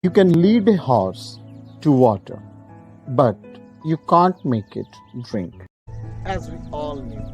You can lead a horse to water, but you can't make it drink. As we all knew,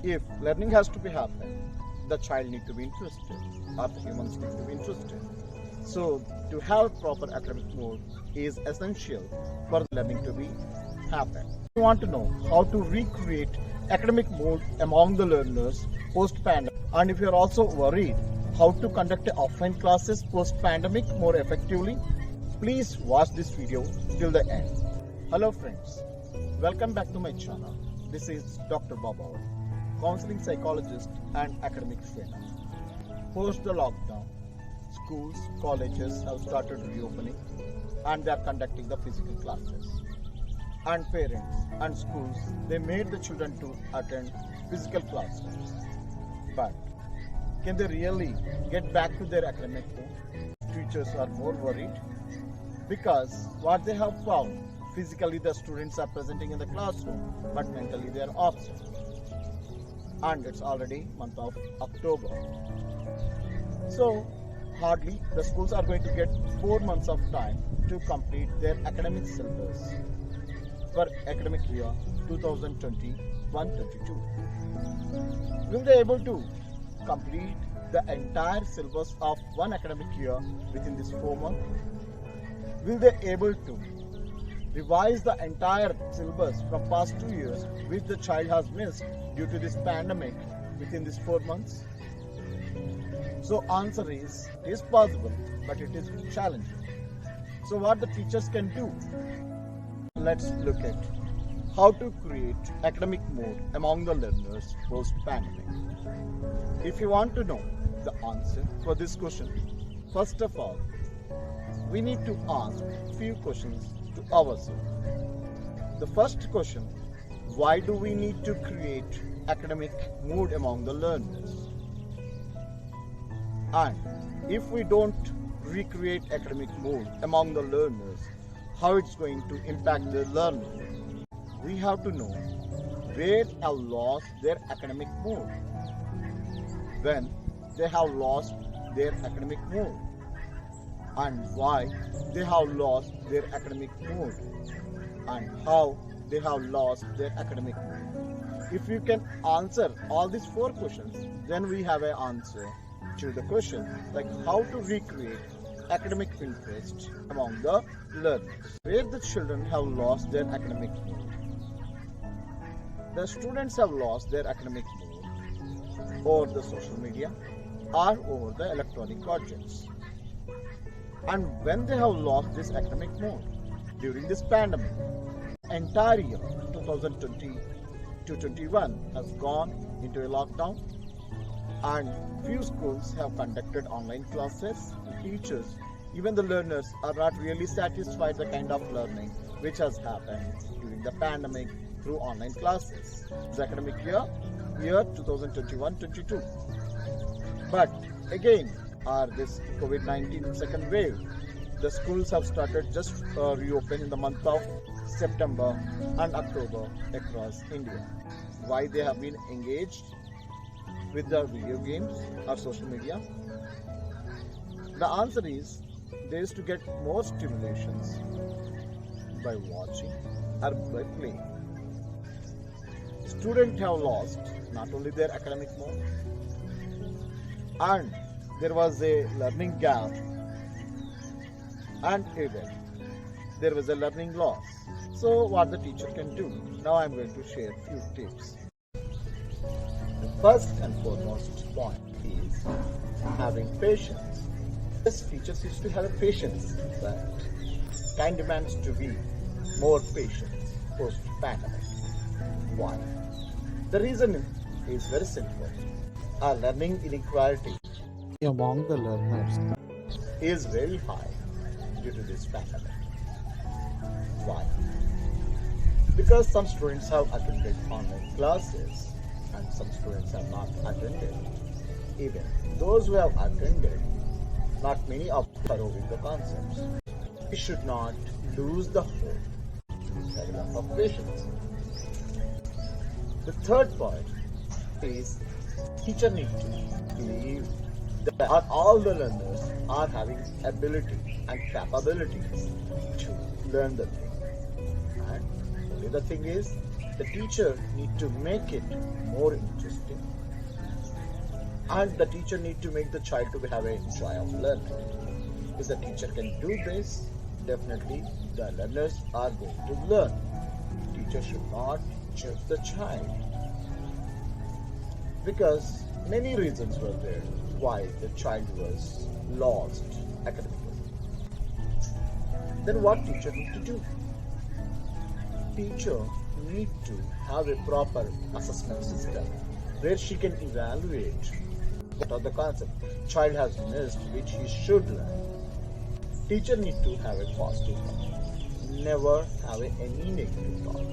if learning has to be happen, the child need to be interested, or the humans need to be interested. So to have proper academic mode is essential for learning to be happen. You want to know how to recreate academic mode among the learners post-pandemic, and if you are also worried how to conduct offline classes post-pandemic more effectively, please watch this video till the end. Hello friends, welcome back to my channel. This is Dr. Baba, counseling psychologist and academic trainer. Post the lockdown, schools, colleges have started reopening and they are conducting the physical classes. And parents and schools, they made the children to attend physical classes. But can they really get back to their academic mode? Teachers are more worried because what they have found, physically the students are presenting in the classroom, but mentally they are absent. And it's already month of October. So hardly the schools are going to get 4 months of time to complete their academic syllabus for academic year 2021-22. Will they able to complete the entire syllabus of one academic year within this 4 months? Will they able to revise the entire syllabus from past 2 years which the child has missed due to this pandemic within these 4 months? So answer is, it is possible, but it is challenging. So what the teachers can do? Let's look at how to create academic mode among the learners post-pandemic. If you want to know the answer for this question, first of all, we need to ask few questions to ourselves. The first question, why do we need to create academic mood among the learners? And if we don't recreate academic mood among the learners, how it's going to impact their learning? We have to know where have lost their academic mood, when they have lost their academic mood, and why they have lost their academic mood, and how they have lost their academic mood. If you can answer all these 4 questions, then we have an answer to the question like how to recreate academic interest among the learners. Where the children have lost their academic mood. The students have lost their academic mood over the social media or over the electronic gadgets. And when they have lost this academic mode during this pandemic, entire year 2020-21 has gone into a lockdown, and few schools have conducted online classes. Teachers, even the learners, are not really satisfied the kind of learning which has happened during the pandemic through online classes. This academic year 2021-22. But again, this COVID-19 second wave, the schools have started just reopen in the month of September and October across India. Why they have been engaged with the video games or social media? The answer is they is to get more stimulations by watching or by playing. Students have lost not only their academic mode, and there was a learning gap, and even there was a learning loss. So what the teacher can do? Now I am going to share few tips. The first and foremost point is having patience. This teachers used to have a patience, but time demands to be more patient post-pandemic. Why? The reason is very simple. Our learning inequality Among the learners, is very high due to this pandemic. Why? Because some students have attended online classes and some students have not attended. Even those who have attended, not many of them are following the concepts. We should not lose the hope. Have enough of patience. The third point is teacher need to believe that all the learners are having ability and capability to learn the thing. And only the thing is, the teacher need to make it more interesting, and the teacher need to make the child to have a joy of learning. If the teacher can do this, definitely the learners are going to learn. Teacher should not judge the child, because many reasons were there why the child was lost academically. Then what teacher need to do? Teacher need to have a proper assessment system where she can evaluate what are the concepts child has missed which he should learn. Teacher need to have a positive thought, never have any negative thought.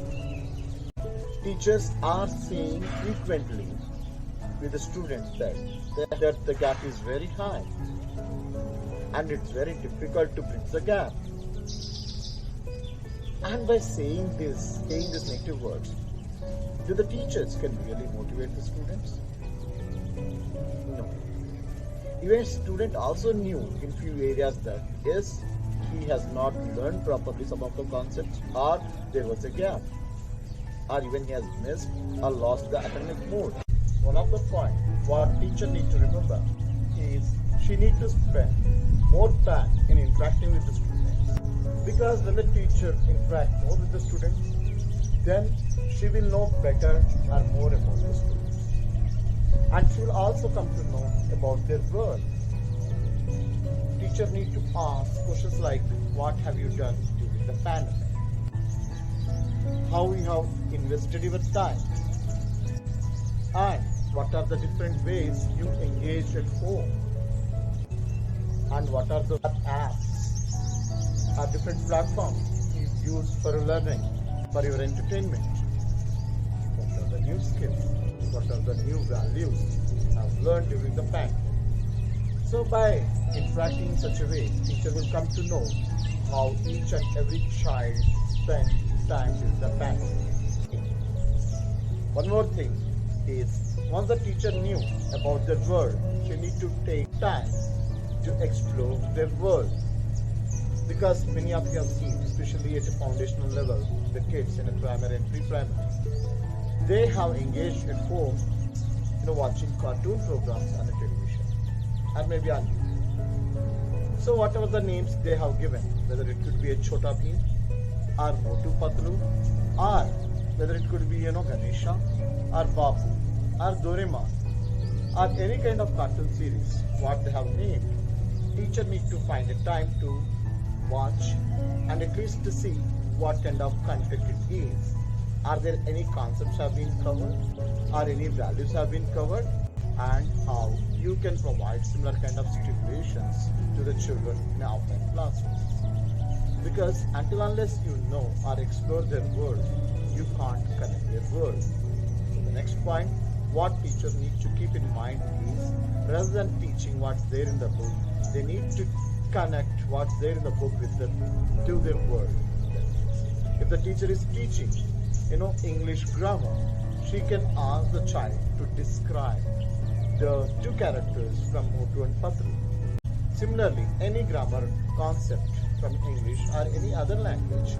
Teachers are saying frequently with the students that the gap is very high and it's very difficult to bridge the gap. And by saying these negative words, do the teachers can really motivate the students? No. Even a student also knew in few areas that yes, he has not learned properly some of the concepts, or there was a gap, or even he has missed or lost the academic mode. One of the points what teacher need to remember is she need to spend more time in interacting with the students, because when the teacher interact more with the students, then she will know better or more about the students, and she will also come to know about their world. Teacher need to ask questions like, what have you done during the pandemic? How you have invested your time? And what are the different ways you engage at home? And what are the apps or different platforms you use for learning, for your entertainment? What are the new skills? What are the new values you have learned during the pandemic? So by interacting in such a way, teacher will come to know how each and every child spent time during the pandemic. One more thing is, once the teacher knew about their world, she need to take time to explore their world. Because many of you have seen, especially at a foundational level, the kids in a primary and pre-primary, they have engaged at home, watching cartoon programs on the television, or maybe on YouTube. So whatever the names they have given, whether it could be a Chota Bheem, or Motu Patlu, or whether it could be Ganesha, or Babu, or Doraemon, or any kind of cartoon series, what they have named, teacher need to find a time to watch and at least to see what kind of content it is. Are there any concepts have been covered, or any values have been covered, and how you can provide similar kind of stipulations to the children in offline classrooms. Because until unless you know or explore their world, you can't connect their world. So the next point, what teachers need to keep in mind is, rather than teaching what's there in the book, they need to connect what's there in the book with them to their world. If the teacher is teaching, English grammar, she can ask the child to describe the two characters from Motu and Patlu. Similarly, any grammar concept from English or any other language,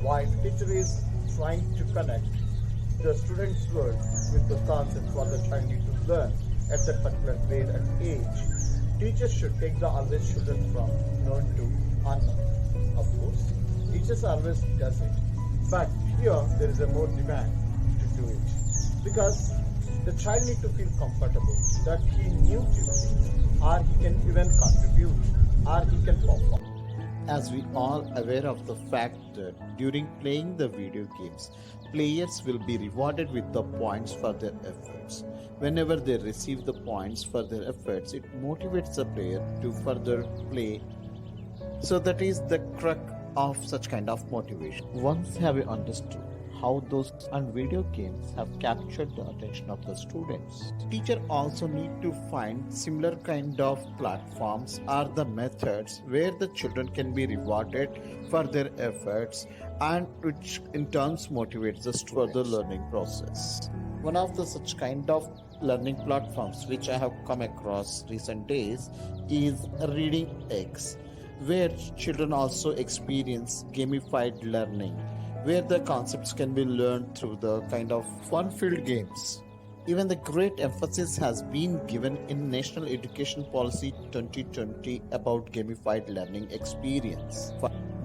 while teacher is trying to connect the student's world with the concepts what the child needs to learn at that particular grade and age, teachers should take the always children from known to unknown. Of course, teachers always does it, but here there is a more demand to do it, because the child need to feel comfortable that he knew few things, or he can even contribute, or he can perform. As we all aware of the fact that during playing the video games, players will be rewarded with the points for their efforts. Whenever they receive the points for their efforts, it motivates the player to further play. So that is the crux of such kind of motivation. Once have you understood how those and video games have captured the attention of the students, teacher also need to find similar kind of platforms or the methods where the children can be rewarded for their efforts, and which in turns motivates the further learning process. One of the such kind of learning platforms which I have come across recent days is Reading X, where children also experience gamified learning, where the concepts can be learned through the kind of fun-filled games. Even the great emphasis has been given in National Education Policy 2020 about gamified learning experience.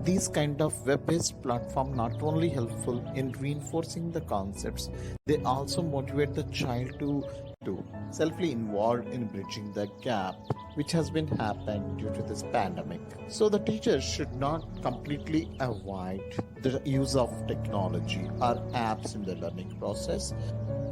These kind of web-based platform not only helpful in reinforcing the concepts, they also motivate the child to selfly involved in bridging the gap which has been happened due to this pandemic. So the teachers should not completely avoid the use of technology or apps in the learning process.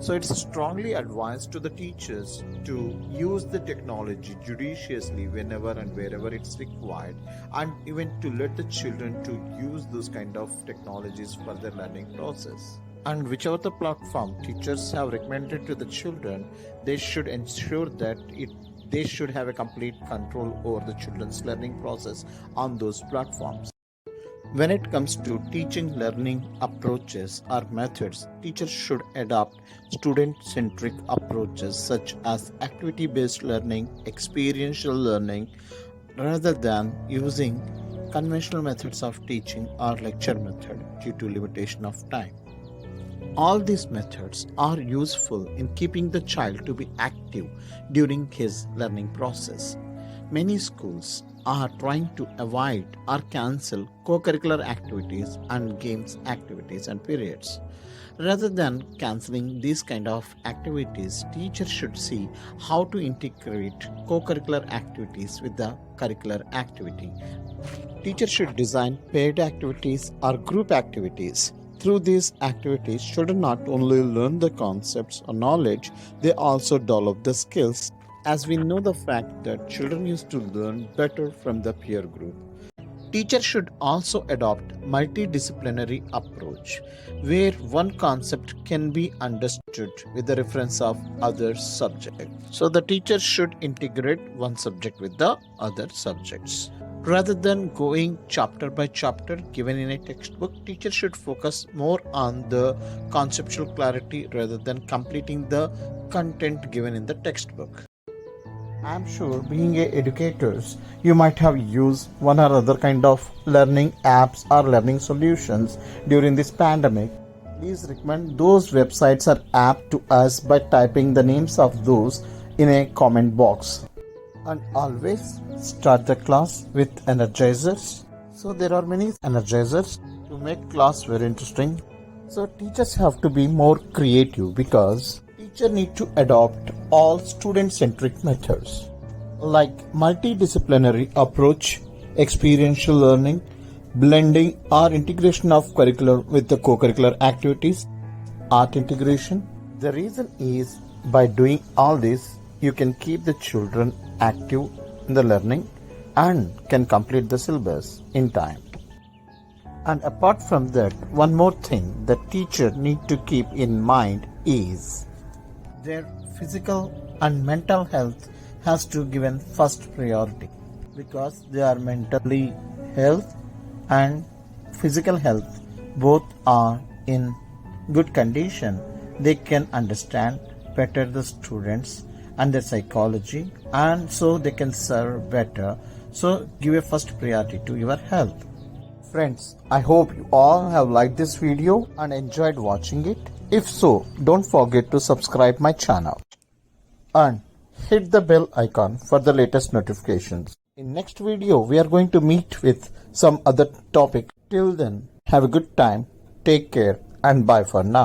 So it's strongly advised to the teachers to use the technology judiciously whenever and wherever it's required, and even to let the children to use those kind of technologies for their learning process. And whichever the platform teachers have recommended to the children, they should ensure that they should have a complete control over the children's learning process on those platforms. When it comes to teaching learning approaches or methods, teachers should adopt student-centric approaches such as activity-based learning, experiential learning, rather than using conventional methods of teaching or lecture method due to limitation of time. All these methods are useful in keeping the child to be active during his learning process. Many schools are trying to avoid or cancel co-curricular activities and games activities and periods. Rather than cancelling these kind of activities, teachers should see how to integrate co-curricular activities with the curricular activity. Teachers should design paired activities or group activities. Through these activities, children not only learn the concepts or knowledge, they also develop the skills, as we know the fact that children used to learn better from the peer group. Teachers should also adopt multidisciplinary approach, where one concept can be understood with the reference of other subject. So the teacher should integrate one subject with the other subjects. Rather than going chapter by chapter given in a textbook, teachers should focus more on the conceptual clarity rather than completing the content given in the textbook. I'm sure being educators, you might have used one or other kind of learning apps or learning solutions during this pandemic. Please recommend those websites or apps to us by typing the names of those in a comment box. And always start the class with energizers. So there are many energizers to make class very interesting. So teachers have to be more creative because teachers need to adopt all student-centric methods like multidisciplinary approach, experiential learning, blending or integration of curricular with the co-curricular activities, art integration. The reason is by doing all this, you can keep the children active in the learning and can complete the syllabus in time. And apart from that, one more thing that teacher need to keep in mind is their physical and mental health has to given first priority, because they are mentally health and physical health both are in good condition. They can understand better the students and their psychology, and so they can serve better. So give a first priority to your health. Friends, I hope you all have liked this video and enjoyed watching it. If so, don't forget to subscribe my channel and hit the bell icon for the latest notifications. In next video, we are going to meet with some other topic. Till then, have a good time, take care, and bye for now.